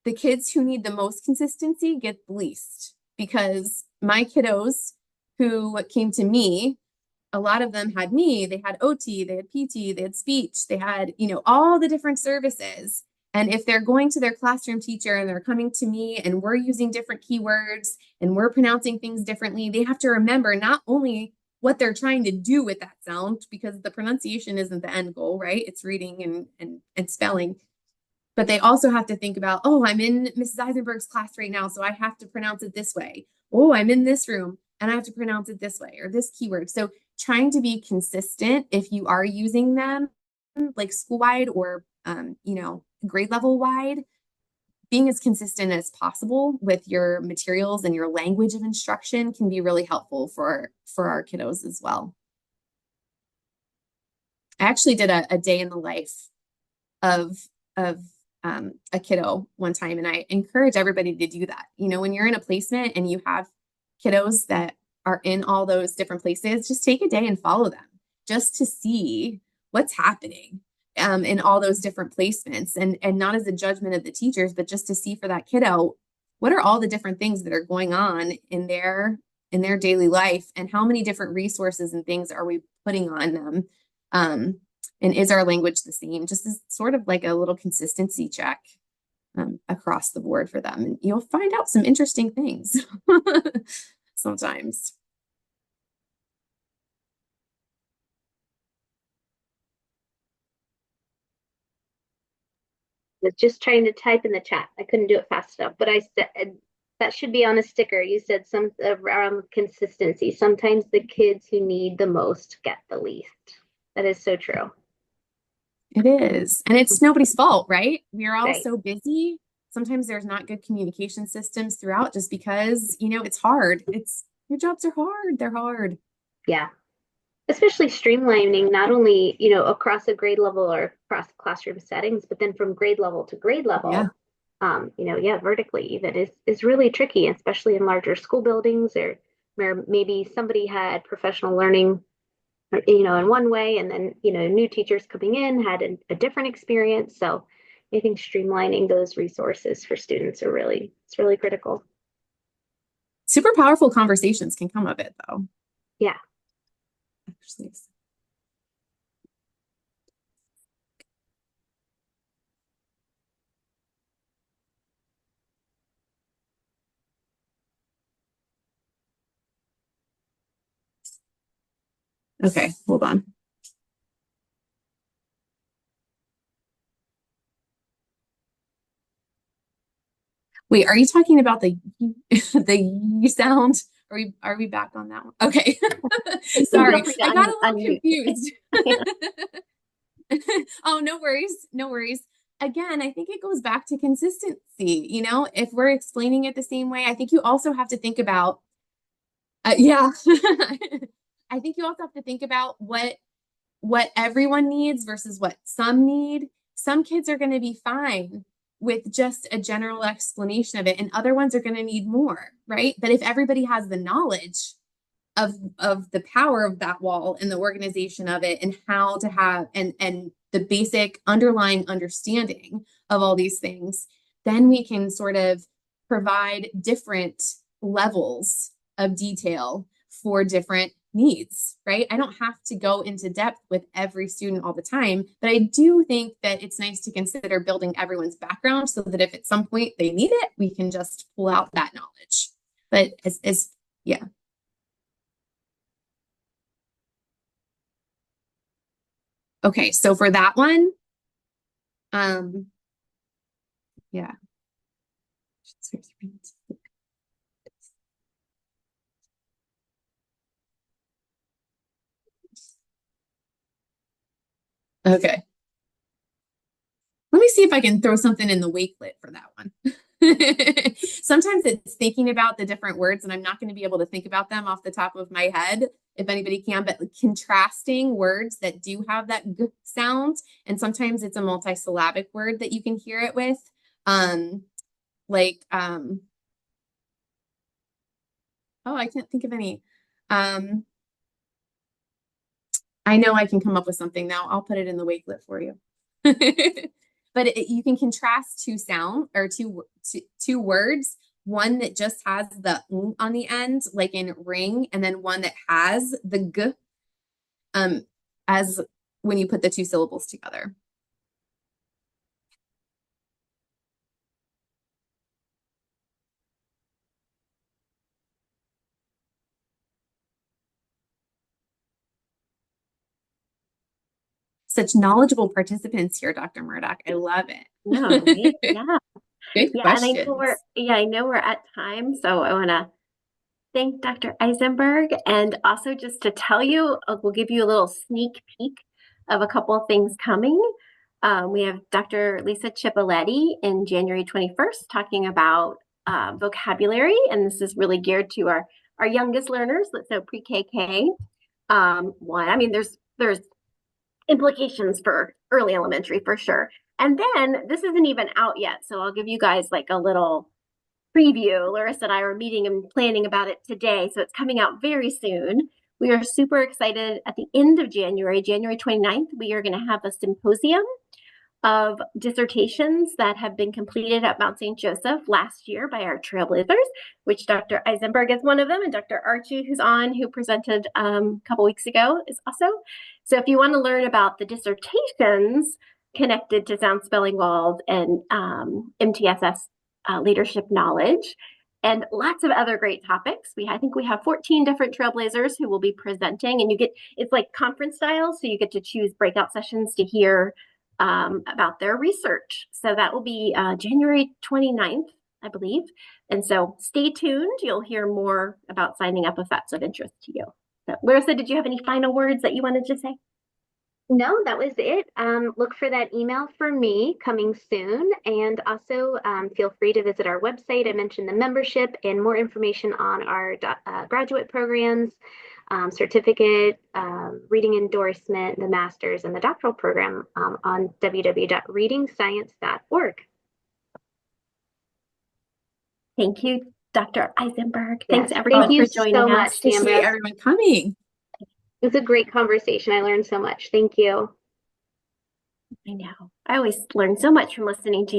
B: the kids who need the most consistency get the least, because my kiddos who came to me, a lot of them had me, they had OT, they had PT, they had speech, they had, all the different services. And if they're going to their classroom teacher and they're coming to me and we're using different keywords and we're pronouncing things differently, they have to remember not only what they're trying to do with that sound, because the pronunciation isn't the end goal, right? It's reading and spelling. But they also have to think about, oh, I'm in Mrs. Eisenberg's class right now, so I have to pronounce it this way. Oh, I'm in this room and I have to pronounce it this way, or this keyword. So trying to be consistent if you are using them like school-wide or, grade level wide, being as consistent as possible with your materials and your language of instruction can be really helpful for our kiddos as well. I actually did a day in the life of a kiddo one time, and I encourage everybody to do that. When you're in a placement and you have kiddos that are in all those different places, just take a day and follow them just to see what's happening in all those different placements, and not as a judgment of the teachers, but just to see for that kiddo, what are all the different things that are going on in their daily life, and how many different resources and things are we putting on them, and is our language the same, just as sort of like a little consistency check across the board for them. And you'll find out some interesting things sometimes.
A: Was just trying to type in the chat. I couldn't do it fast enough, but I said that should be on a sticker. You said some around consistency. Sometimes the kids who need the most get the least. That is so true.
B: It is. And it's nobody's fault, right? We are all
A: Right.
B: so busy. Sometimes there's not good communication systems throughout, just because, it's hard. Your jobs are hard. They're hard.
A: Yeah. Especially streamlining not only, across a grade level or across classroom settings, but then from grade level to grade
B: Yeah.
A: level, vertically even is really tricky, especially in larger school buildings, or where maybe somebody had professional learning, in one way, and then, new teachers coming in had a different experience. So I think streamlining those resources for students it's really critical.
B: Super powerful conversations can come of it, though.
A: Yeah.
B: Actually. Okay, hold on. Wait, are you talking about the the sound? Are we back on that one? Okay. Sorry, I got a little confused. Oh, no worries. No worries. Again, I think it goes back to consistency. If we're explaining it the same way, I think you also have to think about, yeah. I think you also have to think about what everyone needs versus what some need. Some kids are going to be fine with just a general explanation of it, and other ones are going to need more, right? But if everybody has the knowledge of the power of that wall and the organization of it, and how to have and the basic underlying understanding of all these things, then we can sort of provide different levels of detail for different needs, right? I don't have to go into depth with every student all the time, but I do think that it's nice to consider building everyone's background so that if at some point they need it, we can just pull out that knowledge. But yeah. Okay, so for that one, Yeah. Okay. Let me see if I can throw something in the Wakelet for that one. Sometimes it's thinking about the different words, and I'm not going to be able to think about them off the top of my head, if anybody can, but contrasting words that do have that g sound, and sometimes it's a multisyllabic word that you can hear it with. Like, oh, I can't think of any. I know I can come up with something now. I'll put it in the Wakelet for you. But you can contrast two sound or two words, one that just has the on the end, like in ring, and then one that has the g as when you put the two syllables together. Such knowledgeable participants here, Dr. Murdoch. I love
C: No, right?
B: it.
C: Yeah.
B: Good
C: Yeah, and
B: questions.
C: I know we're at time, so I want to thank Dr. Isenberg, and also just to tell you, we'll give you a little sneak peek of a couple of things coming. We have Dr. Lisa Cipoletti in January 21st talking about vocabulary, and this is really geared to our youngest learners, so pre-KK. One, I mean, there's implications for early elementary for sure. And then this isn't even out yet, so I'll give you guys like a little preview. Larissa and I were meeting and planning about it today, so it's coming out very soon. We are super excited. At the end of January, January 29th, we are going to have a symposium of dissertations that have been completed at Mount St. Joseph last year by our trailblazers, which Dr. Isenberg is one of them, and Dr. Archie, who's on, who presented a couple weeks ago, is also. So if you want to learn about the dissertations connected to sound spelling walls and MTSS leadership knowledge, and lots of other great topics. I think we have 14 different trailblazers who will be presenting, and it's like conference style, so you get to choose breakout sessions to hear about their research. So that will be January 29th, I believe. And so stay tuned. You'll hear more about signing up if that's of interest to you. So, Larissa, did you have any final words that you wanted to say?
A: No, that was it. Look for that email for me coming soon. And also feel free to visit our website. I mentioned the membership and more information on our graduate programs, certificate, reading endorsement, the master's, and the doctoral program on www.readingscience.org.
C: Thank you, Dr. Isenberg.
A: Yes,
C: Thanks
A: thank
C: everyone
A: you
C: for
A: so
C: joining
A: much,
C: us.
B: Appreciate
A: Tambra.
B: everyone coming.
A: It was a great conversation. I learned so much. Thank you.
C: I know. I always learn so much from listening to you.